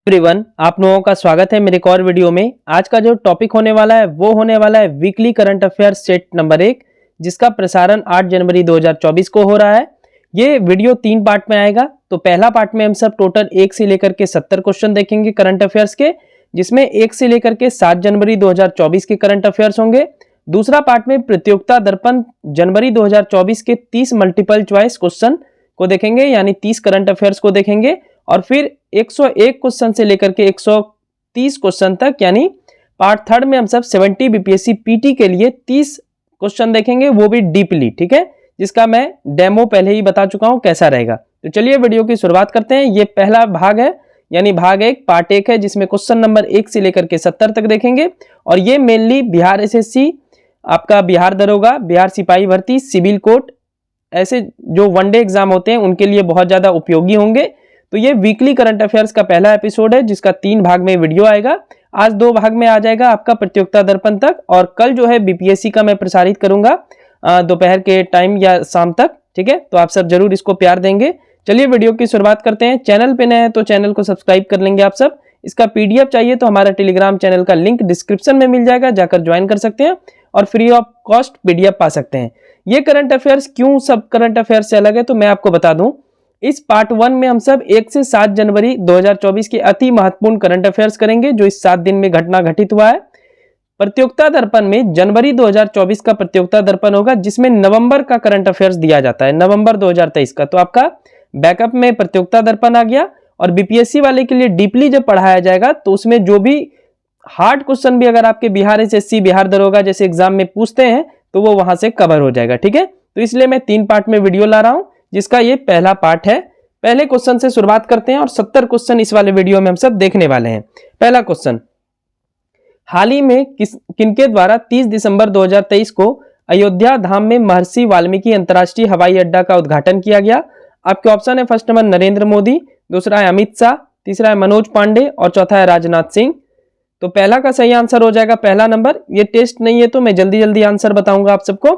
Everyone, आप लोगों का स्वागत है मेरे एक और वीडियो में। आज का जो टॉपिक होने वाला है वो होने वाला है weekly current affair set number 1, जिसका प्रसारण 8 जनवरी 2024 को हो रहा है। ये वीडियो 3 पार्ट में आएगा। तो पहला पार्ट में हम सब टोटल 1 से लेकर के 70 क्वेश्चन देखेंगे करंट अफेयर्स के, जिसमें 1 से लेकर के 7 जनवरी 2024 के करंट अफेयर्स होंगे। दूसरा पार्ट में प्रतियोगिता दर्पण जनवरी 2024 के 30 मल्टीपल चॉइस क्वेश्चन को देखेंगे, यानी 30 करंट अफेयर्स को देखेंगे। और फिर 101 क्वेश्चन से लेकर के 130 क्वेश्चन तक, यानी पार्ट थर्ड में हम सब 70 बीपीएससी पीटी के लिए 30 क्वेश्चन देखेंगे, वो भी डीपली, ठीक है, जिसका मैं डेमो पहले ही बता चुका हूं कैसा रहेगा। तो चलिए वीडियो की शुरुआत करते हैं। ये पहला भाग है, यानी भाग 1 पार्ट 1 है, जिसमें क्वेश्चन नंबर 1 से लेकर के 70 तक देखेंगे। और ये मेनली बिहार एसएससी, आपका बिहार दरोगा, बिहार सिपाही भर्ती, सिविल कोर्ट, ऐसे जो वनडे एग्जाम होते हैं उनके लिए बहुत ज्यादा उपयोगी होंगे। तो ये वीकली करंट अफेयर्स का पहला एपिसोड है, जिसका 3 भाग में वीडियो आएगा। आज 2 भाग में आ जाएगा आपका प्रतियोगिता दर्पण तक, और कल जो है बीपीएससी का मैं प्रसारित करूंगा दोपहर के टाइम या शाम तक, ठीक है। तो आप सब जरूर इसको प्यार देंगे। चलिए वीडियो की शुरुआत करते हैं। चैनल पे नए हैं तो चैनल को सब्सक्राइब कर लेंगे आप सब। इसका पीडीएफ चाहिए तो हमारा टेलीग्राम चैनल का लिंक डिस्क्रिप्शन में मिल जाएगा, जाकर ज्वाइन कर सकते हैं और फ्री ऑफ कॉस्ट पीडीएफ पा सकते हैं। ये करंट अफेयर्स क्यों सब करंट अफेयर्स से अलग है, तो मैं आपको बता दूं। इस पार्ट 1 में हम सब 1 से 7 जनवरी 2024 के अति महत्वपूर्ण करंट अफेयर्स करेंगे, जो इस 7 दिन में घटना घटित हुआ है। प्रतियोगिता दर्पण में जनवरी 2024 का प्रतियोगिता दर्पण होगा, जिसमें नवंबर का करंट अफेयर्स दिया जाता है, नवंबर 2023 का। तो आपका बैकअप में प्रतियोगिता दर्पण आ गया। और बीपीएससी वाले के लिए डीपली जब पढ़ाया जाएगा तो उसमें जो भी हार्ड क्वेश्चन भी अगर आपके बिहार एसएससी, बिहार दरोगा जैसे एग्जाम में पूछते हैं तो वो वहां से कवर हो जाएगा, ठीक है। तो इसलिए मैं 3 पार्ट में वीडियो ला रहा हूं, जिसका ये पहला पार्ट है। पहले क्वेश्चन से शुरुआत करते हैं और 70 क्वेश्चन इस वाले वीडियो में हम सब देखने वाले हैं। पहला क्वेश्चन, हाल ही में किनके द्वारा 30 दिसंबर 2023 को अयोध्या धाम में महर्षि वाल्मीकि अंतर्राष्ट्रीय हवाई अड्डा का उद्घाटन किया गया? आपके ऑप्शन है, फर्स्ट नंबर नरेंद्र मोदी, दूसरा है अमित शाह, तीसरा है मनोज पांडे और चौथा है राजनाथ सिंह। तो पहला का सही आंसर हो जाएगा पहला नंबर। ये टेस्ट नहीं है तो मैं जल्दी जल्दी आंसर बताऊंगा आप सबको।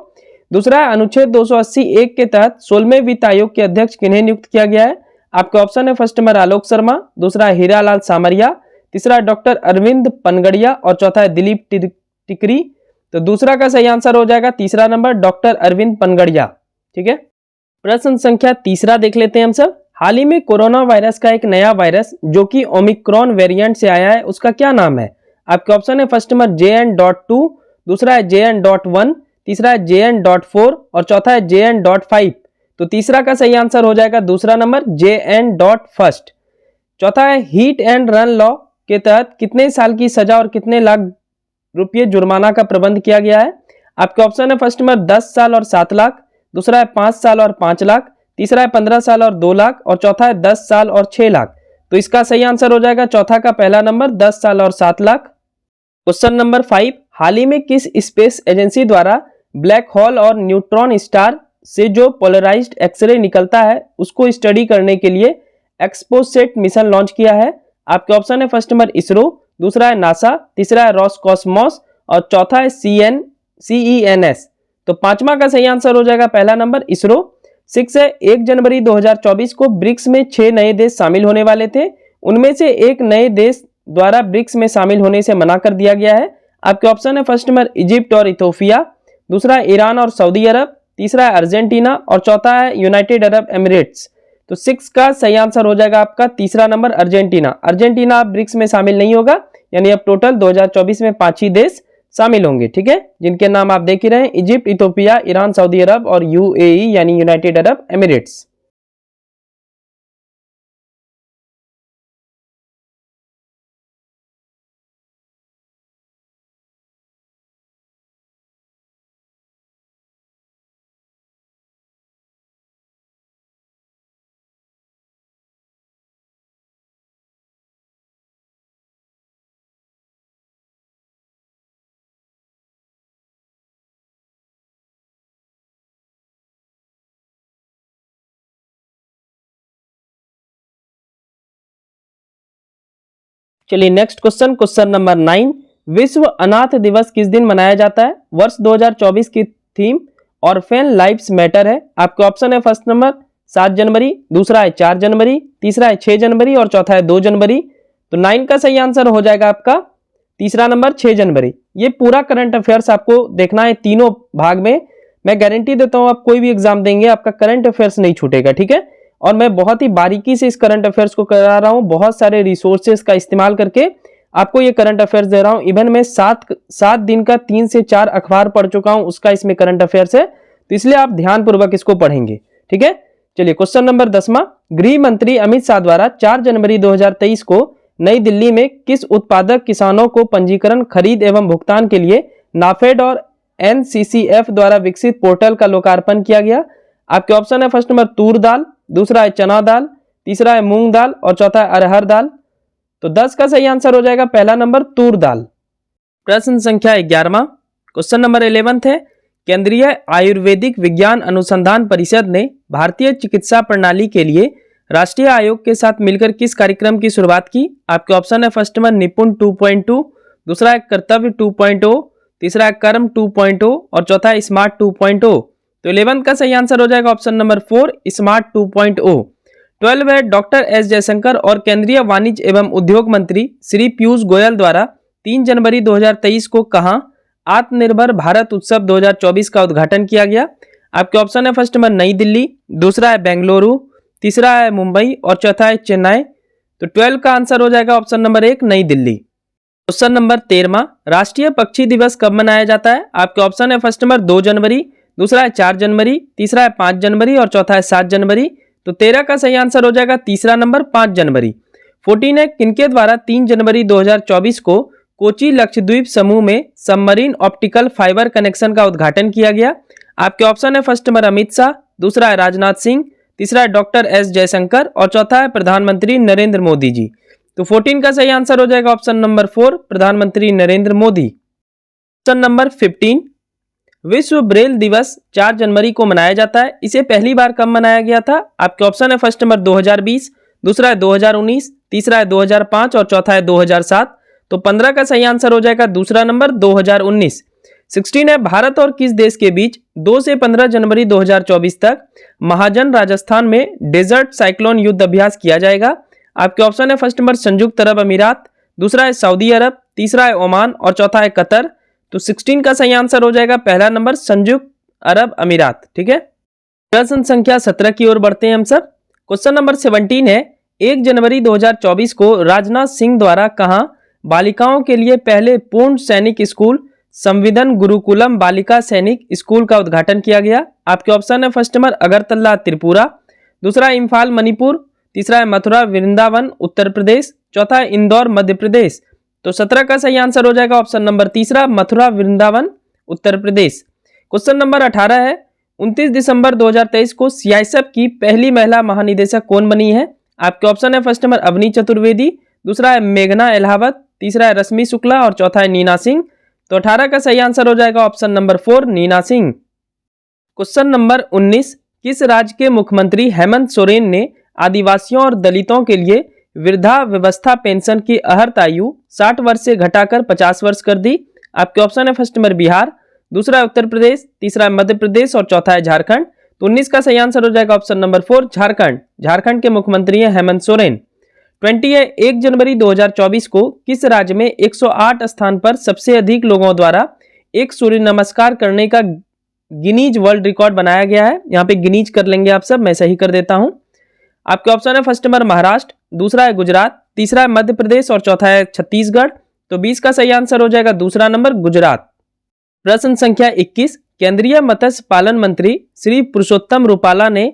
दूसरा है, अनुच्छेद 280(1) के तहत 16वें वित्त आयोग के अध्यक्ष किन्हें नियुक्त किया गया है? आपके ऑप्शन है, फर्स्ट नंबर आलोक शर्मा, दूसरा है हीरालाल सामरिया, तीसरा है डॉक्टर अरविंद पनगड़िया और चौथा है दिलीप टिकरी। तो दूसरा का सही आंसर हो जाएगा तीसरा नंबर, डॉक्टर अरविंद पनगड़िया, ठीक है। प्रश्न संख्या तीसरा देख लेते हैं हम सब। हाल ही में कोरोना वायरस का एक नया वायरस जो कि ओमिक्रॉन वेरिएंट से आया है, उसका क्या नाम है? आपके ऑप्शन है, फर्स्ट नंबर JN.2, दूसरा है JN.1, तीसरा है JN.4 और चौथा है JN.5। तो तीसरा का सही आंसर हो जाएगा दूसरा नंबर, JN.1। चौथा है, हीट एंड रन लॉ के तहत कितने साल की सजा और कितने लाख रुपये जुर्माना का प्रबंध किया गया है? आपके ऑप्शन है, फर्स्ट नंबर 10 साल और 7 लाख, दूसरा है 5 साल और 5 लाख, तीसरा है 15 साल और 2 लाख और चौथा है 10 साल और 6 लाख। तो इसका सही आंसर हो जाएगा चौथा का पहला नंबर, 10 साल और 7 लाख। क्वेश्चन नंबर 5, हाल ही में किस स्पेस एजेंसी द्वारा ब्लैक होल और न्यूट्रॉन स्टार से जो पोलराइज्ड एक्सरे निकलता है उसको स्टडी करने के लिए एक्सपोसेट मिशन लॉन्च किया है? आपके ऑप्शन है, फर्स्ट नंबर इसरो, दूसरा है नासा, तीसरा है रॉसकॉस्मोस और चौथा है CENS। तो पांचवा का सही आंसर हो जाएगा पहला नंबर इसरो। 6 है, 1 जनवरी 2024 को ब्रिक्स में 6 नए देश शामिल होने वाले थे, उनमें से एक नए देश द्वारा ब्रिक्स में शामिल होने से मना कर दिया गया है। आपके ऑप्शन है, फर्स्ट नंबर इजिप्ट और इथोपिया, दूसरा है ईरान और सऊदी अरब, तीसरा है अर्जेंटीना और चौथा है यूनाइटेड अरब एमिरेट्स। तो 6 का सही आंसर हो जाएगा आपका तीसरा नंबर, अर्जेंटीना। अर्जेंटीना अब ब्रिक्स में शामिल नहीं होगा, यानी अब टोटल 2024 में 5 ही देश शामिल होंगे, ठीक है, जिनके नाम आप देख ही रहे हैं, इजिप्ट, इथोपिया, ईरान, सऊदी अरब और UAE यानी यूनाइटेड अरब एमिरेट्स। चलिए नेक्स्ट क्वेश्चन, क्वेश्चन नंबर 9, विश्व अनाथ दिवस किस दिन मनाया जाता है? वर्ष 2024 की थीम ऑर्फेन लाइव्स मैटर है। आपके ऑप्शन है, फर्स्ट नंबर 7 जनवरी, दूसरा है 4 जनवरी, तीसरा है 6 जनवरी और चौथा है 2 जनवरी। तो 9 का सही आंसर हो जाएगा आपका तीसरा नंबर 6 जनवरी। ये पूरा करंट अफेयर्स आपको देखना है तीनों भाग में। मैं गारंटी देता हूं आप कोई भी एग्जाम देंगे आपका करंट अफेयर्स नहीं छूटेगा, ठीक है। और मैं बहुत ही बारीकी से इस करंट अफेयर्स को करा रहा हूं, बहुत सारे रिसोर्सेस का इस्तेमाल करके आपको ये करंट अफेयर्स दे रहा हूं। इवन मैं 7 दिन का 3 से 4 अखबार पढ़ चुका हूं, उसका इसमें करंट अफेयर्स है, तो इसलिए आप ध्यानपूर्वक इसको पढ़ेंगे, ठीक है। चलिए क्वेश्चन नंबर 10वां, गृह मंत्री अमित शाह द्वारा 4 जनवरी 2023 को नई दिल्ली में किस उत्पादक किसानों को पंजीकरण, खरीद एवं भुगतान के लिए नाफेड और एनसीसीएफ द्वारा विकसित पोर्टल का लोकार्पण किया गया? आपके ऑप्शन है फर्स्ट नंबर तूर दाल, दूसरा है चना दाल, तीसरा है मूंग दाल और चौथा है अरहर दाल। तो 10 का सही आंसर हो जाएगा पहला नंबर तूर दाल। प्रश्न संख्या 11वां, क्वेश्चन नंबर 11 है, केंद्रीय आयुर्वेदिक विज्ञान अनुसंधान परिषद ने भारतीय चिकित्सा प्रणाली के लिए राष्ट्रीय आयोग के साथ मिलकर किस कार्यक्रम की शुरुआत की? आपके ऑप्शन है फर्स्ट नंबर निपुण 2.2, दूसरा है कर्तव्य 2.0, तीसरा है कर्म 2.0 और चौथा है स्मार्ट 2.0। तो 11 का सही आंसर हो जाएगा ऑप्शन नंबर 4 स्मार्ट 2.0। 12 है, डॉक्टर एस जयशंकर और केंद्रीय वाणिज्य एवं उद्योग मंत्री श्री पीयूष गोयल द्वारा 3 जनवरी 2023 को कहां आत्मनिर्भर भारत उत्सव 2024 का उद्घाटन किया गया? आपके ऑप्शन है फर्स्ट नंबर नई दिल्ली, दूसरा है बेंगलुरु, तीसरा है मुंबई और चौथा है चेन्नई। तो 12 का आंसर हो जाएगा ऑप्शन नंबर 1 नई दिल्ली। क्वेश्चन नंबर 13वां, राष्ट्रीय पक्षी दिवस कब मनाया जाता है? आपके ऑप्शन है फर्स्ट नंबर 2 जनवरी, दूसरा है 4 जनवरी, तीसरा है 5 जनवरी और चौथा है 7 जनवरी। तो 13 का सही आंसर हो जाएगा तीसरा नंबर 5 जनवरी। 14 है, किनके द्वारा 3 जनवरी 2024 को कोची लक्षद्वीप समूह में सबमरीन ऑप्टिकल फाइबर कनेक्शन का उद्घाटन किया गया? आपके ऑप्शन है फर्स्ट नंबर अमित शाह, दूसरा है राजनाथ सिंह, तीसरा है डॉक्टर एस जयशंकर और चौथा है प्रधानमंत्री नरेंद्र मोदी जी। तो 14 का सही आंसर हो जाएगा ऑप्शन नंबर 4 प्रधानमंत्री नरेंद्र मोदी। क्वेश्चन नंबर 15, विश्व ब्रेल दिवस 4 जनवरी को मनाया जाता है, इसे पहली बार कब मनाया गया था? आपके ऑप्शन है फर्स्ट नंबर 2020, दूसरा है 2019, तीसरा है 2005 और चौथा है 2007। तो 15 का सही आंसर हो जाएगा दूसरा नंबर 2019। 16 है, भारत और किस देश के बीच 2 से 15 जनवरी 2024 तक महाजन राजस्थान में डेजर्ट साइक्लोन युद्ध अभ्यास किया जाएगा? आपके ऑप्शन है फर्स्ट नंबर संयुक्त अरब अमीरात, दूसरा है सऊदी अरब, तीसरा है ओमान और चौथा है कतर। तो 16 का सही आंसर हो जाएगा पहला नंबर संयुक्त अरब अमीरात, ठीक है। प्रश्न संख्या 17 की ओर बढ़ते हैं हम सब। क्वेश्चन नंबर 17 है, 1 जनवरी 2024 को राजनाथ सिंह द्वारा कहां बालिकाओं के लिए पहले पूर्ण सैनिक स्कूल संविधान गुरुकुलम बालिका सैनिक स्कूल का उद्घाटन किया गया? आपके ऑप्शन है फर्स्ट नंबर अगरतला त्रिपुरा, दूसरा है इम्फाल मणिपुर, तीसरा है मथुरा वृंदावन उत्तर प्रदेश, चौथा है इंदौर मध्य प्रदेश। तो 17 का सही आंसर हो जाएगा ऑप्शन नंबर तीसरा मथुरा वृंदावन उत्तर प्रदेश। क्वेश्चन नंबर 18 है, 29 दिसंबर 2023 को सीआईएसएफ की पहली महिला महानिदेशक कौन बनी है? आपके ऑप्शन है फर्स्ट नंबर अवनी चतुर्वेदी, दूसरा है मेघना एलाहावत, तीसरा है रश्मि शुक्ला और चौथा है नीना सिंह। तो 18 का सही आंसर हो जाएगा option number 4 Neena Singh. Question number 19, किस राज्य के मुख्यमंत्री हेमंत सोरेन ने आदिवासियों और दलितों के लिए वृद्धा व्यवस्था पेंशन की अर्हता आयु 60 वर्ष से घटाकर 50 वर्ष कर दी? आपके ऑप्शन है फर्स्ट नंबर बिहार, दूसरा है उत्तर प्रदेश, तीसरा है मध्य प्रदेश और चौथा है झारखंड। तो 19 का सही आंसर हो जाएगा ऑप्शन नंबर 4 झारखंड। झारखंड के मुख्यमंत्री हैं हेमंत सोरेन। 20 है, 1 जनवरी 2024 को किस राज्य में 108 स्थान पर सबसे अधिक लोगों द्वारा एक सूर्य नमस्कार करने का गिनीज वर्ल्ड रिकॉर्ड बनाया गया है? यहाँ पे गिनीज कर लेंगे आप सब, मैं सही कर देता हूं। आपके ऑप्शन है फर्स्ट नंबर महाराष्ट्र, दूसरा है गुजरात, तीसरा है मध्य प्रदेश और चौथा है छत्तीसगढ़। तो 20 का सही आंसर हो जाएगा दूसरा नंबर गुजरात। प्रश्न संख्या 21, केंद्रीय मत्स्य पालन मंत्री श्री पुरुषोत्तम रूपाला ने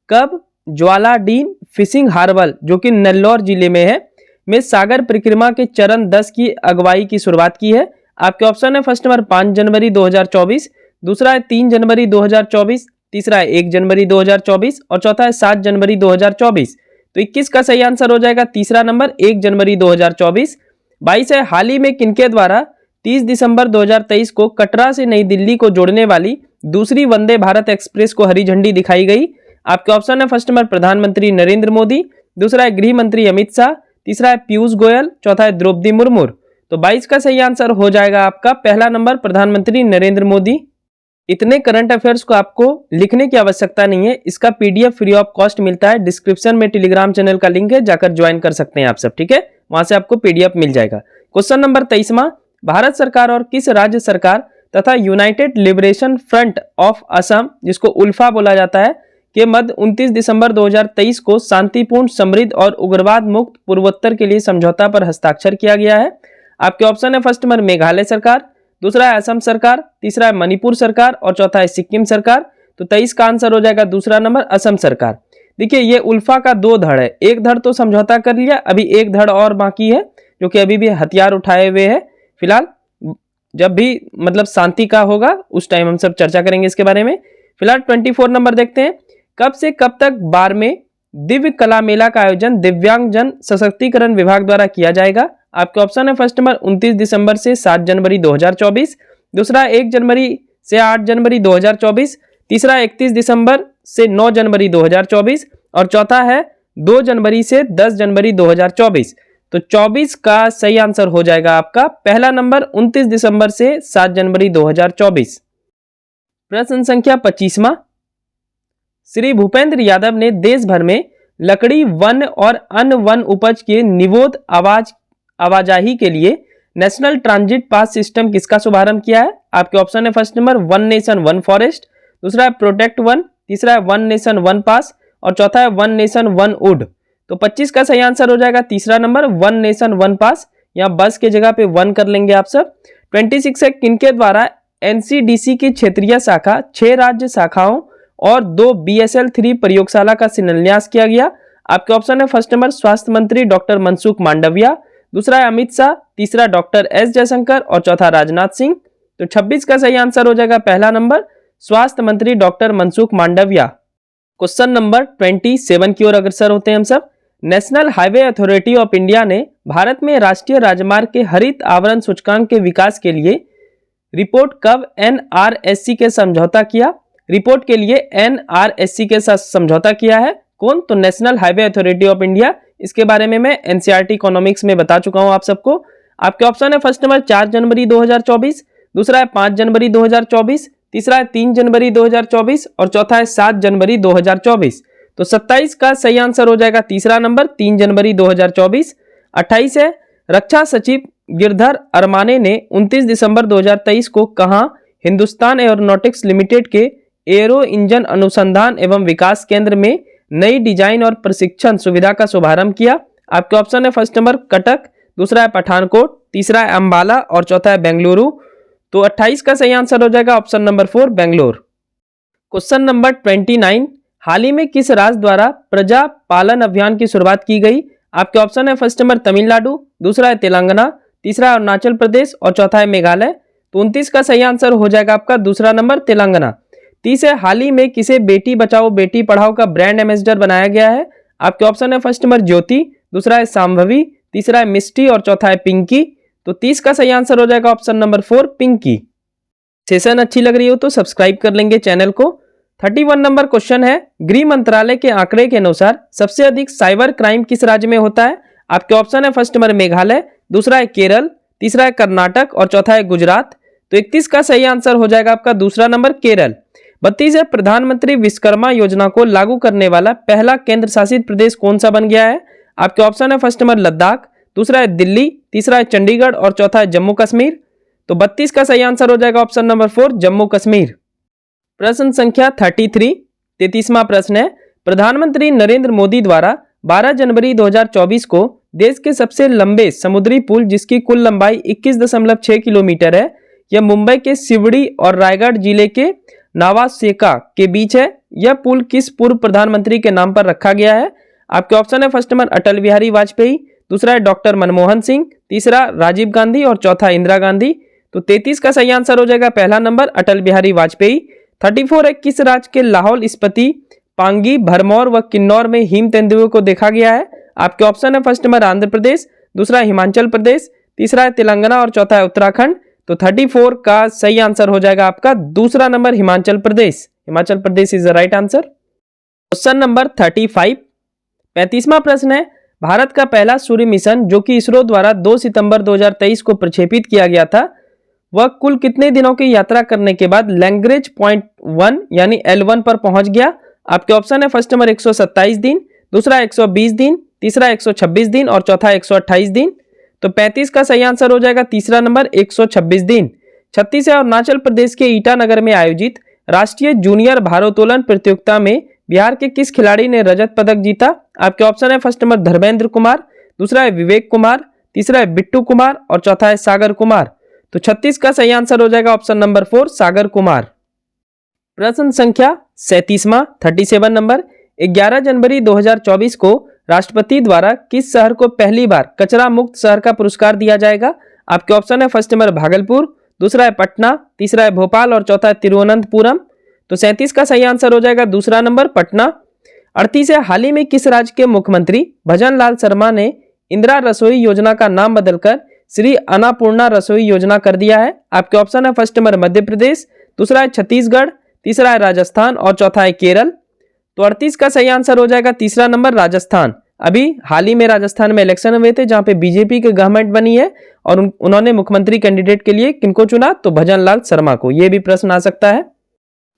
कब ज्वालाडीन फिशिंग हार्बर जो कि नेल्लौर जिले में सागर परिक्रमा के चरण 10 की अगुवाई की शुरुआत की है? आपके ऑप्शन है फर्स्ट नंबर 5 जनवरी 2024, दूसरा है 3 जनवरी 2024, तीसरा है 1 जनवरी 2024 और चौथा है 7 जनवरी 2024। तो 21 का सही आंसर हो जाएगा तीसरा नंबर 1 जनवरी 2024। 22 है, हाल ही में किनके द्वारा 30 दिसंबर 2023 को कटरा से नई दिल्ली को जोड़ने वाली दूसरी वंदे भारत एक्सप्रेस को हरी झंडी दिखाई गई? आपके ऑप्शन है फर्स्ट नंबर प्रधानमंत्री नरेंद्र मोदी, दूसरा है गृह मंत्री अमित शाह, तीसरा है पीयूष गोयल, चौथा है द्रौपदी मुर्मू। तो 22 का सही आंसर हो जाएगा आपका पहला नंबर प्रधानमंत्री नरेंद्र मोदी। इतने करंट अफेयर्स को आपको लिखने की आवश्यकता नहीं है, इसका पीडीएफ फ्री ऑफ कॉस्ट मिलता है। डिस्क्रिप्शन में टेलीग्राम चैनल का लिंक है, जाकर ज्वाइन कर सकते हैं आप सब, ठीक है। वहां से आपको PDF मिल जाएगा। क्वेश्चन नंबर 23वां, भारत सरकार और किस राज्य सरकार तथा United liberation front of Assam, जिसको उल्फा बोला जाता है, के मध्य 29 दिसंबर 2023 को शांतिपूर्ण, समृद्ध और उग्रवाद मुक्त पूर्वोत्तर के लिए समझौता पर हस्ताक्षर किया गया है? आपके ऑप्शन है फर्स्ट नंबर मेघालय सरकार, दूसरा है असम सरकार, तीसरा है मणिपुर सरकार और चौथा है सिक्किम सरकार। तो 23 का आंसर हो जाएगा दूसरा नंबर असम सरकार। देखिए ये उल्फा का 2 धड़ है, एक धड़ तो समझौता कर लिया, अभी एक धड़ और बाकी है जो कि अभी भी हथियार उठाए हुए है। फिलहाल जब भी मतलब शांति का होगा उस टाइम हम सब चर्चा करेंगे इसके बारे में। फिलहाल 24 नंबर देखते हैं, कब से कब तक बार में दिव्य कला मेला का आयोजन दिव्यांग जन सशक्तिकरण विभाग द्वारा किया जाएगा? आपके ऑप्शन है फर्स्ट नंबर 29 दिसंबर से 7 जनवरी 2024, दूसरा 1 जनवरी से 8 जनवरी 2024, तीसरा 31 दिसंबर से 9 जनवरी 2024 और चौथा है 2 जनवरी से 10 जनवरी 2024। तो 24 का सही आंसर हो जाएगा आपका पहला नंबर 29 दिसंबर से 7 जनवरी 2024। प्रश्न संख्या 25वां, श्री भूपेंद्र यादव ने देश भर में लकड़ी, वन और अन्य वन उपज के निवोद आवाजाही के लिए नेशनल ट्रांजिट पास सिस्टम किसका शुभारंभ किया है? आपके ऑप्शन है first number one nation one forest, दूसरा है प्रोटेक्ट वन, तीसरा है वन नेशन वन पास और चौथा है वन नेशन वन वुड। तो 25 का सही आंसर हो जाएगा तीसरा number one nation one pass, यहाँ बस के जगह पे वन कर लेंगे आप सब। 26 है, किनके द्वारा NCDC की क्षेत्रीय शाखा, 6 राज्य शाखाओं और 2 BSL-3 प्रयोगशाला का शिलान्यास किया गया? आपके ऑप्शन है फर्स्ट नंबर स्वास्थ्य मंत्री डॉक्टर मनसुख मांडविया, दूसरा है अमित शाह, तीसरा डॉक्टर S जयशंकर और चौथा राजनाथ सिंह। तो 26 का सही आंसर हो जाएगा पहला नंबर स्वास्थ्य मंत्री doctor Mansukh Mandaviya. Question number 27 की ओर अग्रसर होते हैं हम सब। National highway authority of India ने भारत में राष्ट्रीय राजमार्ग के हरित आवरण सूचकांक के विकास के लिए रिपोर्ट कब NRSC के समझौता किया? रिपोर्ट के लिए NRSC के साथ समझौता किया है कौन? तो national highway authority of India. इसके बारे में मैं NCERT इकोनॉमिक्स में बता चुका हूं आप सबको। आपके ऑप्शन है फर्स्ट नंबर 4 जनवरी 2024, दूसरा है 5 जनवरी 2024, तीसरा है 3 जनवरी 2024 और चौथा है 7 जनवरी 2024। तो 27 का सही आंसर हो जाएगा तीसरा नंबर 3 जनवरी 2024। 28 है, रक्षा सचिव गिरधर अरमाने ने 29 दिसंबर 2023 को कहां हिंदुस्तान एरोनॉटिक्स लिमिटेड के एरो इंजन अनुसंधान एवं विकास केंद्र में नई डिजाइन और प्रशिक्षण सुविधा का शुभारंभ किया? आपके ऑप्शन है फर्स्ट नंबर कटक, दूसरा है पठानकोट, तीसरा है अंबाला और चौथा है बेंगलुरु। तो 28 का सही आंसर हो जाएगा option number 4 Bangalore. Question number 29, हाल ही में किस राज्य द्वारा प्रजा पालन अभियान की शुरुआत की गई? आपके ऑप्शन है फर्स्ट नंबर तमिलनाडु, दूसरा है तेलंगाना, तीसरा है अरुणाचल प्रदेश और चौथा है मेघालय। तो 29 का सही आंसर हो जाएगा आपका दूसरा नंबर तेलंगाना। 30 है, हाल ही में किसे बेटी बचाओ बेटी पढ़ाओ का ब्रांड एम्बेसडर बनाया गया है? आपके ऑप्शन है फर्स्ट नंबर ज्योति, दूसरा है सांभवी, तीसरा है मिस्टी और चौथा है पिंकी। तो 30 का सही आंसर हो जाएगा ऑप्शन नंबर 4 पिंकी। सेशन अच्छी लग रही हो तो सब्सक्राइब कर लेंगे चैनल को। 31 नंबर क्वेश्चन है, गृह मंत्रालय के आंकड़े के अनुसार सबसे अधिक साइबर क्राइम किस राज्य में होता है? आपके ऑप्शन है फर्स्ट नंबर मेघालय, दूसरा है केरल, तीसरा है कर्नाटक और चौथा है गुजरात। तो 31 का सही आंसर हो जाएगा आपका दूसरा नंबर केरल। 32 है, प्रधानमंत्री विश्वकर्मा योजना को लागू करने वाला पहला केंद्र शासित प्रदेश कौन सा बन गया है? आपके ऑप्शन है फर्स्ट नंबर लद्दाख, दूसरा है दिल्ली, तीसरा है चंडीगढ़ और चौथा है जम्मू कश्मीर। तो 32 का सही आंसर हो जाएगा ऑप्शन नंबर 4 जम्मू कश्मीर। प्रश्न संख्या 33, 33वां प्रश्न है, प्रधानमंत्री नरेंद्र मोदी द्वारा 12 जनवरी 2024 को देश के सबसे लंबे समुद्री पुल जिसकी कुल लंबाई 21.6 किलोमीटर है, यह मुंबई के सिवड़ी और रायगढ़ जिले के नावासेका के बीच है। यह पुल किस पूर्व प्रधानमंत्री के नाम पर रखा गया है? आपके ऑप्शन है फर्स्ट नंबर अटल बिहारी वाजपेयी, दूसरा है डॉक्टर मनमोहन सिंह, तीसरा राजीव गांधी और चौथा इंदिरा गांधी। तो 33 का सही आंसर हो जाएगा पहला नंबर अटल बिहारी वाजपेयी। 34 है, किस राज्य के लाहौल स्पीति, पांगी, भरमौर व किन्नौर में हिम तेंदुए को देखा गया है? आपके ऑप्शन है फर्स्ट नंबर आंध्र प्रदेश, दूसरा हिमाचल प्रदेश, तीसरा है तेलंगाना और चौथा है उत्तराखंड। तो 34 का सही आंसर हो जाएगा आपका दूसरा number Himachal Pradesh. Himachal Pradesh is the right answer. Question number 35, 35वां प्रश्न है, भारत का पहला सूर्य मिशन जो कि इसरो द्वारा 2 सितंबर 2023 को प्रक्षेपित किया गया था, वह कुल कितने दिनों की यात्रा करने के बाद लैग्रेंज पॉइंट 1 यानी L1 पर पहुंच गया? आपके ऑप्शन है फर्स्ट नंबर 127 दिन, दूसरा 120 दिन, तीसरा 126 दिन और चौथा 128 दिन। तो 35 का सही आंसर हो जाएगा तीसरा नंबर 126 दिन। 36 है अरुणाचल प्रदेश के ईटानगर में आयोजित राष्ट्रीय जूनियर भारोत्तोलन प्रतियोगिता में बिहार के किस खिलाड़ी ने रजत पदक जीता? आपके ऑप्शन है फर्स्ट नंबर धर्मेंद्र कुमार, दूसरा है विवेक कुमार, तीसरा है बिट्टू कुमार और चौथा है सागर कुमार। तो 36 का सही आंसर हो जाएगा ऑप्शन नंबर 4 सागर कुमार। प्रश्न संख्या 37वां 37 नंबर 11 जनवरी 2024 को राष्ट्रपति द्वारा किस शहर को पहली बार कचरा मुक्त शहर का पुरस्कार दिया जाएगा? आपके ऑप्शन है फर्स्ट नंबर भागलपुर, दूसरा है पटना, तीसरा है भोपाल और चौथा है तिरुवनंतपुरम। तो 37 का सही आंसर हो जाएगा दूसरा नंबर पटना। 38 है हाल ही में किस राज्य के मुख्यमंत्री भजन लाल शर्मा ने इंदिरा रसोई योजना का नाम बदलकर श्री अन्नपूर्णा रसोई योजना कर दिया है? आपके ऑप्शन है फर्स्ट नंबर मध्य प्रदेश, दूसरा है छत्तीसगढ़, तीसरा है राजस्थान और चौथा है केरल। तो 38 का सही आंसर हो जाएगा तीसरा नंबर राजस्थान। अभी हाल ही में राजस्थान में इलेक्शन हुए थे जहां पे बीजेपी की गवर्नमेंट बनी है और उन्होंने मुख्यमंत्री कैंडिडेट के लिए किनको चुना? तो भजन लाल शर्मा को। यह भी प्रश्न आ सकता है।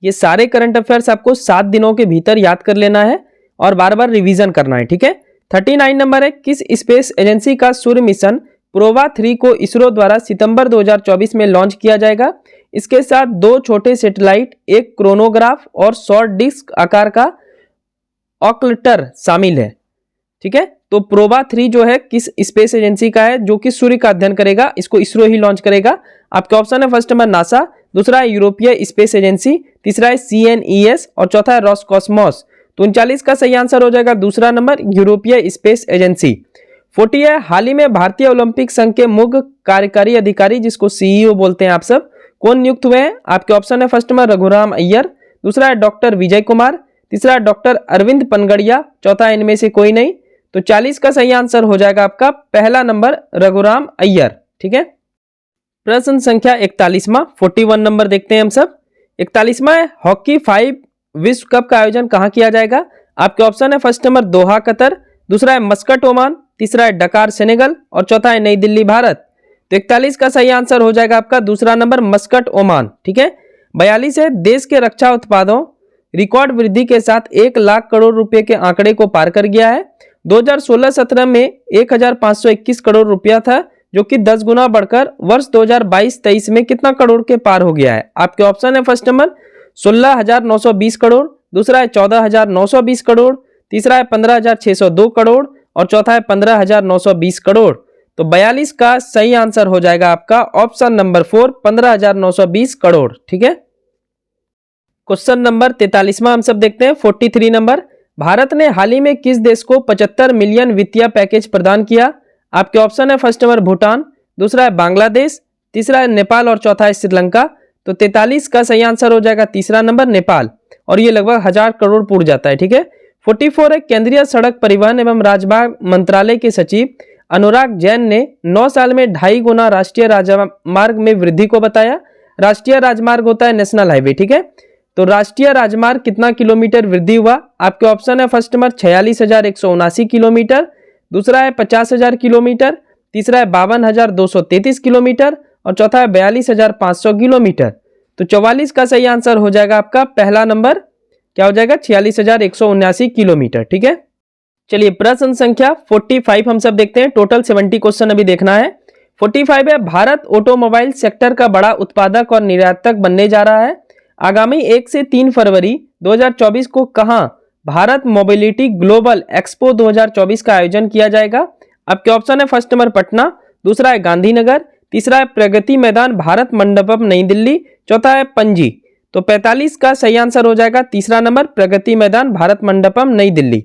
ये सारे करंट अफेयर्स आपको 7 दिनों के भीतर याद कर लेना है और बार बार रिवीजन करना है, ठीक है। 39 नंबर है किस स्पेस एजेंसी का सूर्य मिशन प्रोवा 3 को इसरो द्वारा सितंबर 2024 में लॉन्च किया जाएगा? इसके साथ 2 छोटे सैटेलाइट, एक क्रोनोग्राफ और शॉर्ट डिस्क आकार का ऑक्लटर शामिल है, ठीक है। तो प्रोवा 3 जो है किस स्पेस एजेंसी का है जो कि सूर्य का अध्ययन करेगा, इसको इसरो ही लॉन्च करेगा। आपके ऑप्शन है फर्स्ट नंबर नासा, दूसरा है यूरोपीय स्पेस एजेंसी, तीसरा है CNES और चौथा है रॉसकॉस्मोस। तो 39 का सही आंसर हो जाएगा दूसरा नंबर यूरोपीय स्पेस एजेंसी। 40 है हाल ही में भारतीय ओलंपिक संघ के मुख्य कार्यकारी अधिकारी जिसको CEO बोलते हैं आप सब, कौन नियुक्त हुए हैं? आपके ऑप्शन है फर्स्ट नंबर रघुराम अय्यर, दूसरा है डॉक्टर विजय कुमार, तीसरा है डॉक्टर अरविंद पनगड़िया, चौथा इनमें से कोई नहीं। तो 40 का सही आंसर हो जाएगा आपका पहला नंबर रघुराम अय्यर, ठीक है। प्रश्न संख्या 41वां 41 नंबर देखते हैं हम सब। 41वां है हॉकी 5 विश्व कप का आयोजन कहां किया जाएगा? आपके ऑप्शन है फर्स्ट नंबर दोहा कतर, दूसरा है मस्कट ओमान, तीसरा है डकार सेनेगल और चौथा है नई दिल्ली भारत। तो 41 का सही आंसर हो जाएगा आपका दूसरा नंबर मस्कट ओमान, ठीक है। 42 है देश के रक्षा उत्पादों रिकॉर्ड वृद्धि के साथ 1 लाख करोड़ रुपए के आंकड़े को पार कर गया है। 2016-17 में 1521 करोड़ रुपया था जो कि 10 गुना बढ़कर वर्ष 2022-23 में कितना करोड़ के पार हो गया है? आपके ऑप्शन है फर्स्ट नंबर 16,920 करोड़, दूसरा है 14,920 करोड़, तीसरा है 15,602 करोड़ और चौथा है 15,920 करोड़। तो 42 का सही आंसर हो जाएगा आपका ऑप्शन नंबर 4 15,920 करोड़, ठीक है। क्वेश्चन नंबर 43वां हम सब देखते हैं। 43 नंबर भारत ने हाल ही में किस देश को 75 मिलियन वित्तीय पैकेज प्रदान किया? आपके ऑप्शन है फर्स्ट नंबर भूटान, दूसरा है बांग्लादेश, तीसरा है नेपाल और चौथा है श्रीलंका। तो 43 का सही आंसर हो जाएगा तीसरा नंबर नेपाल और ये लगभग 1000 करोड़ पूर जाता है, ठीक है। 44 है केंद्रीय सड़क परिवहन एवं राजमार्ग मंत्रालय के सचिव अनुराग जैन ने 9 साल में 2.5 गुना राष्ट्रीय राजमार्ग में वृद्धि को बताया। राष्ट्रीय राजमार्ग होता है नेशनल हाईवे, ठीक है। तो राष्ट्रीय राजमार्ग कितना किलोमीटर वृद्धि हुआ? आपके ऑप्शन है फर्स्ट नंबर 46,179 किलोमीटर, दूसरा है 50,000 किलोमीटर, तीसरा है 52,233 किलोमीटर और चौथा है 42,500 किलोमीटर। तो 44 का सही आंसर हो जाएगा आपका पहला नंबर क्या हो जाएगा 46,179 किलोमीटर, ठीक है। चलिए प्रश्न संख्या 45 हम सब देखते हैं। टोटल 70 क्वेश्चन अभी देखना है। 45 है भारत ऑटोमोबाइल सेक्टर का बड़ा उत्पादक और निर्यातक बनने जा रहा है। आगामी 1 से 3 फरवरी 2024 को कहां भारत मोबिलिटी ग्लोबल एक्सपो 2024 का आयोजन किया जाएगा? आपके ऑप्शन है फर्स्ट नंबर पटना, दूसरा है गांधीनगर, तीसरा है प्रगति मैदान भारत मंडपम नई दिल्ली, चौथा है पणजी। तो 45 का सही आंसर हो जाएगा तीसरा नंबर प्रगति मैदान भारत मंडपम नई दिल्ली।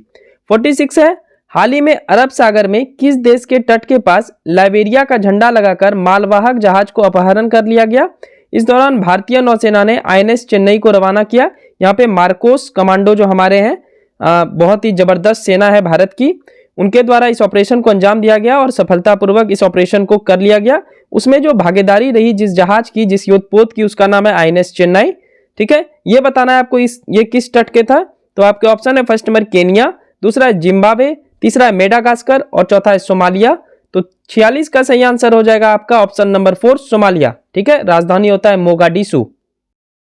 46 है हाल ही में अरब सागर में किस देश के तट के पास लाइबेरिया का झंडा लगाकर मालवाहक जहाज को अपहरण कर लिया गया? इस दौरान भारतीय नौसेना ने INS चेन्नई को रवाना किया। यहाँ पे मार्कोस कमांडो जो हमारे हैं बहुत ही जबरदस्त सेना है भारत की, उनके द्वारा इस ऑपरेशन को अंजाम दिया गया और सफलतापूर्वक इस ऑपरेशन को कर लिया गया। उसमें जो भागीदारी रही जिस जहाज की, जिस युद्धपोत की, उसका नाम है INS चेन्नई, ठीक है। ये बताना है आपको ये किस तट के था? तो आपके ऑप्शन है फर्स्ट नंबर केनिया, दूसरा है जिम्बाब्वे, तीसरा है मेडागास्कर और चौथा है सोमालिया। तो 46 का सही आंसर हो जाएगा आपका ऑप्शन नंबर 4 सोमालिया, ठीक है। राजधानी होता है मोगाडिशु।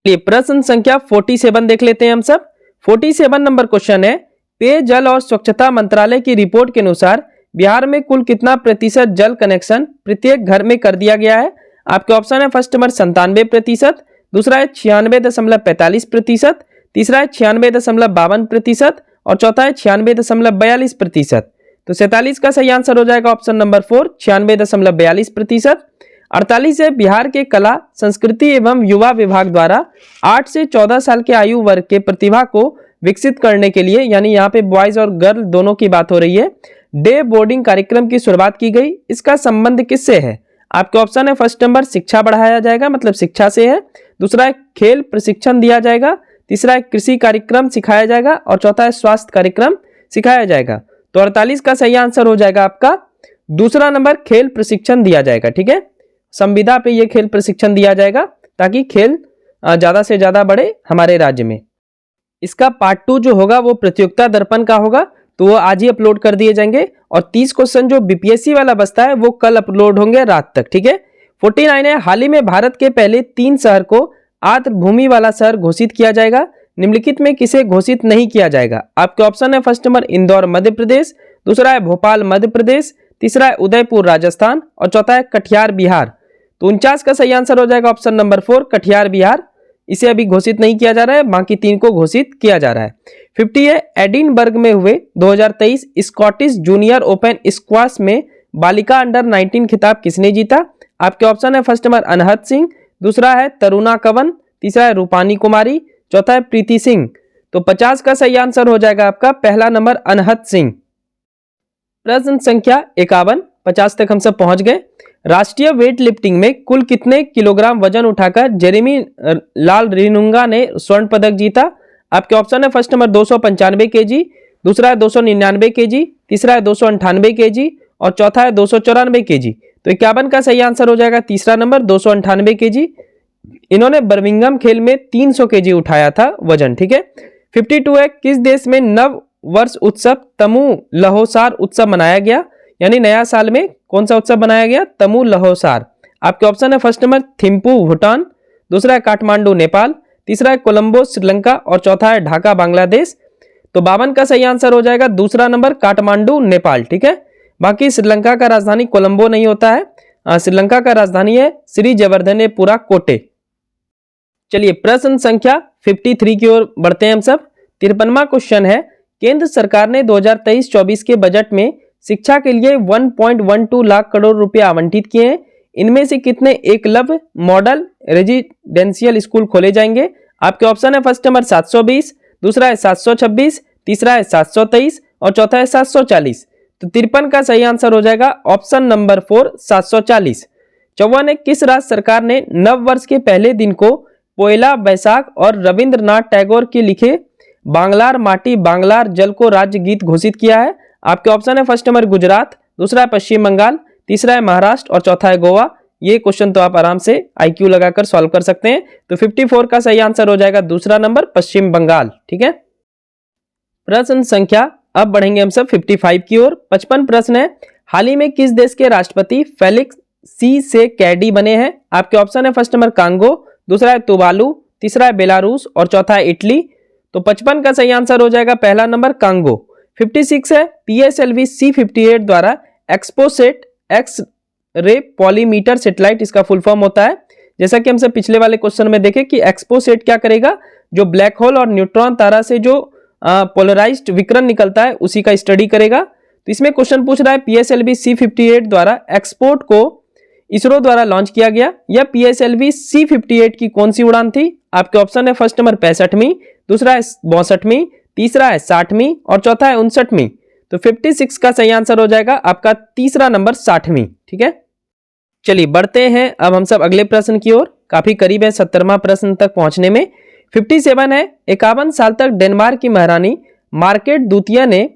प्रश्न संख्या 47 देख लेते हैं हम सब। 47 नंबर क्वेश्चन है पेयजल और स्वच्छता मंत्रालय की रिपोर्ट के अनुसार बिहार में कुल कितना प्रतिशत जल कनेक्शन प्रत्येक घर में कर दिया गया है? आपके ऑप्शन है फर्स्ट नंबर 97%, दूसरा है 96.45%, तीसरा है 96.52% और चौथा है 96.42%। तो 47 का सही आंसर हो जाएगा ऑप्शन नंबर 4, 96.42%। 48 है बिहार के कला संस्कृति एवं युवा विभाग द्वारा 8 से 14 साल के आयु वर्ग के प्रतिभा को विकसित करने के लिए, यानी यहाँ पे बॉयज और गर्ल दोनों की बात हो रही है, डे बोर्डिंग कार्यक्रम की शुरुआत की गई। इसका संबंध किससे है? आपके ऑप्शन है फर्स्ट नंबर शिक्षा बढ़ाया जाएगा, मतलब शिक्षा से है, दूसरा है खेल प्रशिक्षण दिया जाएगा, तीसरा है कृषि कार्यक्रम सिखाया जाएगा और चौथा है स्वास्थ्य कार्यक्रम सिखाया जाएगा। तो 48 का सही आंसर हो जाएगा आपका दूसरा नंबर, खेल प्रशिक्षण दिया जाएगा। ठीक है, संविदा पे ये खेल प्रशिक्षण दिया जाएगा ताकि खेल ज्यादा से ज्यादा बढ़े हमारे राज्य में। इसका पार्ट 2 जो होगा वो प्रतियोगिता दर्पण का होगा, तो वो आज ही अपलोड कर दिए जाएंगे और 30 क्वेश्चन जो बीपीएससी वाला बचता है वो कल अपलोड होंगे रात तक। ठीक है, 49 है हाल ही में भारत के पहले 3 शहर को आर्द्र भूमि वाला शहर घोषित किया जाएगा, निम्नलिखित में किसे घोषित नहीं किया जाएगा? आपके ऑप्शन है फर्स्ट नंबर इंदौर मध्य प्रदेश, दूसरा है भोपाल मध्य प्रदेश, तीसरा है उदयपुर राजस्थान और चौथा है कटिहार बिहार। तो 49 का सही आंसर हो जाएगा ऑप्शन नंबर 4, कटिहार बिहार। इसे अभी घोषित नहीं किया जा रहा है, बाकी 3 को घोषित किया जा रहा है। 50 है एडिनबर्ग में हुए 2023 स्कॉटिश जूनियर ओपन स्क्वाश में बालिका अंडर 19 खिताब किसने जीता? आपके ऑप्शन है फर्स्ट नंबर अनहद सिंह, दूसरा है तरुणा कंवन, तीसरा है रूपानी कुमारी, चौथा है प्रीति सिंह। तो 50 का सही आंसर हो जाएगा आपका पहला नंबर अनहद सिंह। प्रश्न संख्या 51, 50 तक हम सब पहुंच गए। राष्ट्रीय वेट लिफ्टिंग में कुल कितने किलोग्राम वजन उठाकर जेरेमी लाल रिनुंगा ने स्वर्ण पदक जीता? आपके ऑप्शन है फर्स्ट नंबर 295 केजी, दूसरा है 299 केजी, तीसरा है 298 केजी और चौथा है 294 केजी। तो 51 का सही आंसर हो जाएगा तीसरा नंबर 298 केजी। इन्होंने बर्मिंघम खेल में 300 केजी उठाया था वजन। ठीक है, 52 है किस देश में नव वर्ष उत्सव तमु लहोसार उत्सव मनाया गया? यानी नया साल में कौन सा उत्सव बनाया गया? तमु लहोसार। आपके ऑप्शन है फर्स्ट नंबर थिम्पू भूटान, दूसरा है काठमांडू नेपाल, तीसरा है कोलंबो श्रीलंका और चौथा है ढाका बांग्लादेश। तो 52 का सही आंसर हो जाएगा दूसरा नंबर काठमांडू नेपाल। ठीक है, बाकी श्रीलंका का राजधानी कोलंबो नहीं होता है, श्रीलंका का राजधानी है श्री जवर्धनेपुरा कोटे। चलिए प्रश्न संख्या 53 की ओर बढ़ते हैं हम सब। 53वां क्वेश्चन है केंद्र सरकार ने 2023-24 के बजट में शिक्षा के लिए 1.12 लाख करोड़ रुपए आवंटित किए हैं। इनमें से कितने एकलव्य मॉडल रेजिडेंशियल स्कूल खोले जाएंगे? आपके ऑप्शन है फर्स्ट नंबर 720, दूसरा है 726, तीसरा है 723 और चौथा है 740। तो 53 का सही आंसर हो जाएगा ऑप्शन नंबर 4, 740। 54 है किस राज्य सरकार ने नव वर्ष के पहले दिन को पोयला बैसाख और रविंद्रनाथ टैगोर के लिखे बांग्लार माटी बांग्लार जल को राज्य गीत घोषित किया है? आपके ऑप्शन है फर्स्ट नंबर गुजरात, दूसरा है पश्चिम बंगाल, तीसरा है महाराष्ट्र और चौथा है गोवा। ये क्वेश्चन तो आप आराम से आईक्यू लगाकर सॉल्व कर सकते हैं। तो 54 का सही आंसर हो जाएगा दूसरा नंबर पश्चिम बंगाल। ठीक है, प्रश्न संख्या अब बढ़ेंगे हम सब 55 की ओर। 55 प्रश्न है हाल ही में किस देश के राष्ट्रपति फेलिक्स सी से कैडी बने हैं? आपके ऑप्शन है फर्स्ट नंबर कांगो, दूसरा है तुवालू, तीसरा है बेलारूस और चौथा है इटली। तो 55 का सही आंसर हो जाएगा पहला नंबर कांगो। 56 है PSLV C58 द्वारा एक्सपोसेट एक्स रे पॉलीमीटर सेटेलाइट, इसका फुल फॉर्म होता है। जैसा कि हमसे पिछले वाले क्वेश्चन में देखे कि एक्सपोसेट क्या करेगा, जो ब्लैक होल और न्यूट्रॉन तारा से जो पोलराइज्ड विकिरण निकलता है उसी का स्टडी करेगा। तो इसमें क्वेश्चन पूछ रहा है PSLV C58 द्वारा एक्सपोर्ट को इसरो द्वारा लॉन्च किया गया। यह PSLV C58 की कौन सी उड़ान थी? आपके ऑप्शन है फर्स्ट नंबर 65वीं, दूसरा है 62वीं, तीसरा है 60वीं और चौथा है 59वीं। तो 56 का सही आंसर हो जाएगा आपका तीसरा नंबर 60वीं। ठीक है, चलिए बढ़ते हैं अब हम सब अगले प्रश्न की ओर, काफी करीब है 70वां प्रश्न तक पहुंचने में। 57 है 51 साल तक डेनमार्क की महारानी मार्केट द्वितीय ने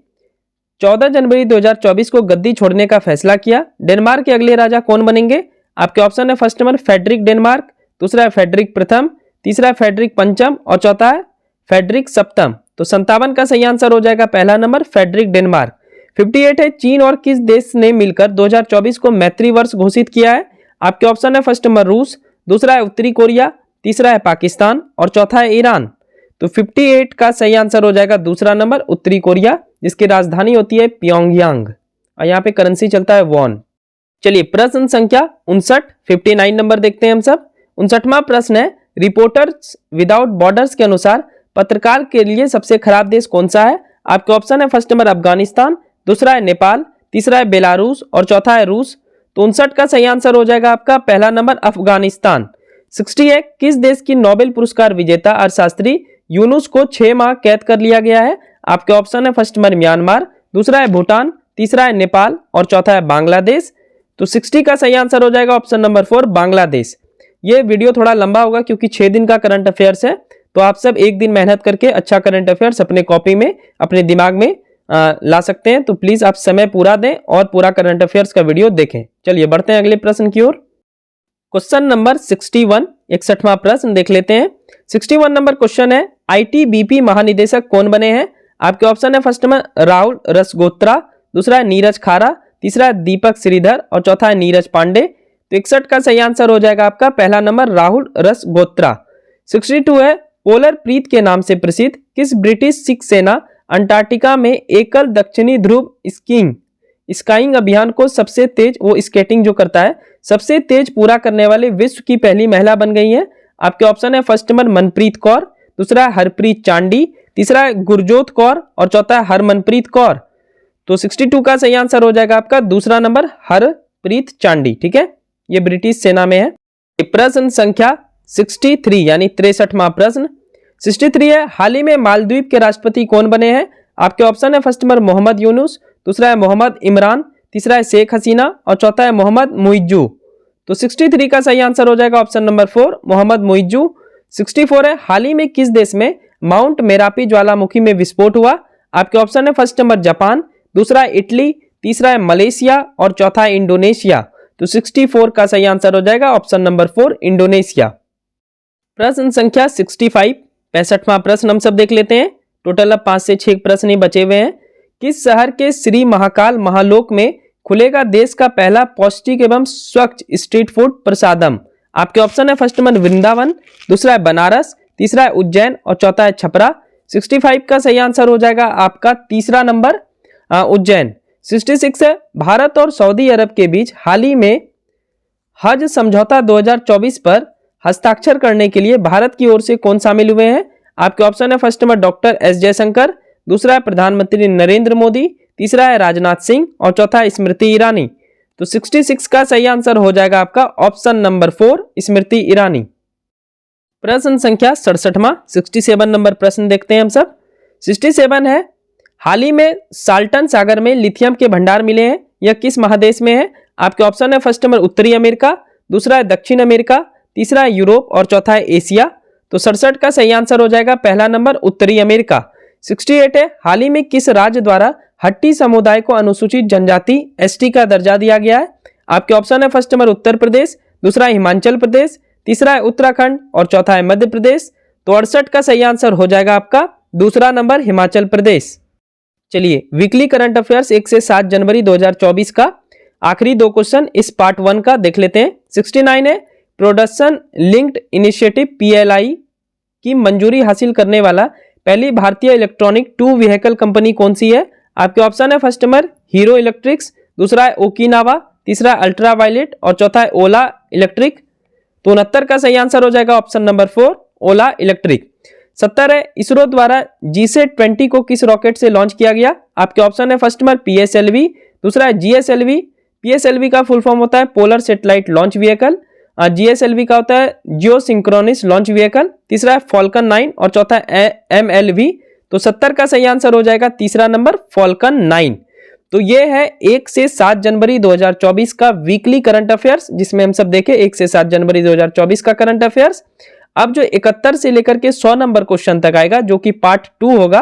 14 जनवरी 2024 को गद्दी छोड़ने का फैसला किया। डेनमार्क के अगले राजा कौन बनेंगे? आपके ऑप्शन है फर्स्ट नंबर फेडरिक डेनमार्क, दूसरा है फेडरिक प्रथम, तीसरा है फेडरिक पंचम और चौथा है फेडरिक सप्तम। तो 57 का सही आंसर हो जाएगा पहला नंबर फेडरिक डेनमार्क। 58 है चीन और किस देश ने मिलकर 2024 को मैत्री वर्ष घोषित किया है? आपके ऑप्शन है फर्स्ट नंबर रूस, दूसरा है उत्तरी कोरिया, तीसरा है पाकिस्तान और चौथा है ईरान। तो तो 58 का सही आंसर हो जाएगा दूसरा नंबर उत्तरी कोरिया, जिसकी राजधानी होती है प्योंगयांग और यहाँ पे करेंसी चलता है वॉन। चलिए प्रश्न संख्या 59 नंबर देखते हैं हम सब। 59वां प्रश्न है, रिपोर्टर्स विदाउट बॉर्डर्स के अनुसार पत्रकार के लिए सबसे खराब देश कौन सा है? आपके ऑप्शन है फर्स्ट नंबर अफगानिस्तान, दूसरा है नेपाल, तीसरा है बेलारूस और चौथा है रूस। तो 59 का सही आंसर हो जाएगा आपका पहला नंबर अफगानिस्तान। 60 है, किस देश की नोबेल पुरस्कार विजेता अर्थशास्त्री यूनुस को 6 माह कैद कर लिया गया है? आपके ऑप्शन है फर्स्ट नंबर म्यांमार, दूसरा है भूटान, तीसरा है नेपाल और चौथा है बांग्लादेश। तो 60 का सही आंसर हो जाएगा ऑप्शन नंबर 4 बांग्लादेश। ये वीडियो थोड़ा लंबा होगा क्योंकि 6 दिन का करंट अफेयर्स है, तो आप सब एक दिन मेहनत करके अच्छा करंट अफेयर्स अपने कॉपी में अपने दिमाग में ला सकते हैं। तो प्लीज आप समय पूरा दें और पूरा करंट अफेयर्स का वीडियो देखें। चलिए बढ़ते हैं अगले प्रश्न की ओर। क्वेश्चन नंबर 61, 61वां प्रश्न देख लेते हैं। 61 नंबर क्वेश्चन है, आईटीबीपी महानिदेशक कौन बने हैं? आपके ऑप्शन है फर्स्ट नंबर राहुल रसगोत्रा, दूसरा है नीरज खारा, तीसरा है दीपक श्रीधर और चौथा है नीरज पांडे। तो 61 का सही आंसर हो जाएगा आपका पहला नंबर राहुल रसगोत्रा। 62 है, पोलर प्रीत के नाम से प्रसिद्ध किस ब्रिटिश सिख सेना अंटार्कटिका में एकल दक्षिणी ध्रुव स्काइंग अभियान को सबसे तेज, वो स्केटिंग जो करता है, सबसे तेज पूरा करने वाले विश्व की पहली महिला बन गई है? आपके ऑप्शन है फर्स्ट नंबर मनप्रीत कौर, दूसरा है हरप्रीत चांडी, तीसरा है गुरजोत कौर और चौथा है हरमनप्रीत कौर। तो 62 का सही आंसर हो जाएगा आपका दूसरा नंबर हरप्रीत चांडी। ठीक है, ये ब्रिटिश सेना में है। प्रश्न संख्या 63 यानी 63वां प्रश्न। 63 है, हाल ही में मालदीव के राष्ट्रपति कौन बने हैं? आपके ऑप्शन है फर्स्ट नंबर मोहम्मद यूनुस, दूसरा है मोहम्मद इमरान, तीसरा है शेख हसीना और चौथा है मोहम्मद मुइज्जू। तो 63 का सही आंसर हो जाएगा ऑप्शन नंबर 4 मोहम्मद मुइज्जू। 64 है, हाल ही में किस देश में माउंट मेरापी ज्वालामुखी में विस्फोट हुआ? आपके ऑप्शन है फर्स्ट नंबर जापान, दूसरा है इटली, तीसरा है मलेशिया और चौथा है इंडोनेशिया। तो 64 का सही आंसर हो जाएगा ऑप्शन नंबर 4 इंडोनेशिया। प्रश्न संख्या 65, 65वां प्रश्न हम सब देख लेते हैं। टोटल अब 5 से 6 प्रश्न ही बचे हुए हैं। किस शहर के श्री महाकाल महालोक में खुलेगा देश का पहला पौष्टिक एवं स्वच्छ स्ट्रीट फूड प्रसादम? आपके ऑप्शन है फर्स्ट नंबर वृंदावन, दूसरा है बनारस, तीसरा है उज्जैन और चौथा है छपरा। 65 का सही आंसर हो जाएगा आपका तीसरा नंबर उज्जैन। 66 है, भारत और सऊदी अरब के बीच हाल ही में हज समझौता 2024 पर हस्ताक्षर करने के लिए भारत की ओर से कौन शामिल हुए हैं? आपके ऑप्शन है first number doctor S Jaishankar, दूसरा है प्रधानमंत्री नरेंद्र मोदी, तीसरा है राजनाथ सिंह और चौथा है स्मृति ईरानी। तो 66 का सही आंसर हो जाएगा आपका ऑप्शन नंबर 4 स्मृति ईरानी। प्रश्न संख्या 67वां 67 नंबर प्रश्न देखते हैं हम सब। 67 है, हाल ही में साल्टन सागर में लिथियम के भंडार मिले हैं, यह किस महादेश में है? आपके ऑप्शन है फर्स्ट नंबर उत्तरी अमेरिका, दूसरा है दक्षिण अमेरिका, तीसरा है यूरोप और चौथा है एशिया। तो 67 का सही आंसर हो जाएगा पहला नंबर उत्तरी अमेरिका। 68 है, हाल ही में किस राज्य द्वारा हट्टी समुदाय को अनुसूचित जनजाति एसटी का दर्जा दिया गया है? आपके ऑप्शन है फर्स्ट नंबर उत्तर प्रदेश, दूसरा है हिमाचल प्रदेश, तीसरा है उत्तराखंड और चौथा है मध्य प्रदेश। तो 68 का सही आंसर हो जाएगा आपका दूसरा नंबर हिमाचल प्रदेश। चलिए वीकली करंट अफेयर्स 1 से 7 जनवरी 2024 का आखिरी 2 क्वेश्चन इस पार्ट 1 का देख लेते हैं। 69 है, प्रोडक्शन लिंक्ड इनिशिएटिव PLI की मंजूरी हासिल करने वाला पहली भारतीय इलेक्ट्रॉनिक 2 व्हीकल कंपनी कौन सी है? आपके ऑप्शन है फर्स्ट नंबर हीरो इलेक्ट्रिक्स, दूसरा है ओकिनावा, तीसरा है अल्ट्रावायलेट और चौथा है ओला इलेक्ट्रिक। तो 69 का सही आंसर हो जाएगा ऑप्शन नंबर 4 ओला इलेक्ट्रिक। 70 है, इसरो द्वारा GSAT-20 को किस रॉकेट से लॉन्च किया गया? आपके ऑप्शन है फर्स्ट नंबर PSLV, दूसरा है GSLV। PSLV का फुल फॉर्म होता है polar satellite launch vehicle, GSLV का होता है जियो सिंक्रोनिस लॉन्च व्हीकल, तीसरा है फॉल्कन 9 और चौथा है MLV। तो 70 का सही आंसर हो जाएगा तीसरा नंबर फॉल्कन 9। तो ये है 1 से 7 जनवरी 2024 का वीकली करंट अफेयर्स, जिसमें हम सब देखें 1 से 7 जनवरी 2024 का करंट अफेयर्स। अब जो 71 से लेकर के 100 नंबर क्वेश्चन तक आएगा, जो कि पार्ट 2 होगा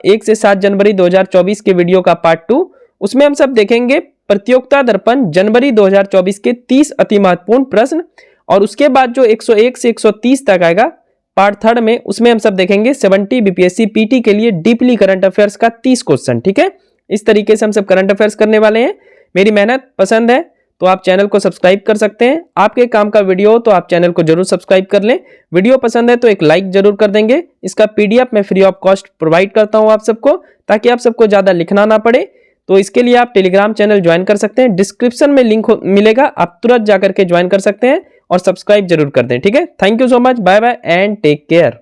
1 से 7 जनवरी 2024 के वीडियो का पार्ट 2, उसमें हम सब देखेंगे प्रतियोगिता दर्पण जनवरी 2024 के 30 अति महत्वपूर्ण प्रश्न। और उसके बाद जो 101 से 130 तक आएगा पार्ट 3 में, उसमें हम सब देखेंगे 70 BPSC PT के लिए डीपली करंट अफेयर्स का 30 क्वेश्चन। ठीक है, इस तरीके से हम सब करंट अफेयर्स करने वाले हैं। मेरी मेहनत पसंद है तो आप चैनल को सब्सक्राइब कर सकते हैं। आपके काम का वीडियो हो तो आप चैनल को जरूर सब्सक्राइब कर लें। वीडियो पसंद है तो एक लाइक जरूर कर देंगे। इसका पीडीएफ मैं फ्री ऑफ कॉस्ट प्रोवाइड करता हूं आप सबको, ताकि आप सबको ज्यादा लिखना ना पड़े। तो इसके लिए आप टेलीग्राम चैनल ज्वाइन कर सकते हैं, डिस्क्रिप्शन में लिंक मिलेगा, आप तुरंत जाकर के ज्वाइन कर सकते हैं और सब्सक्राइब जरूर कर दें। ठीक है, thank you so much, bye bye and take care.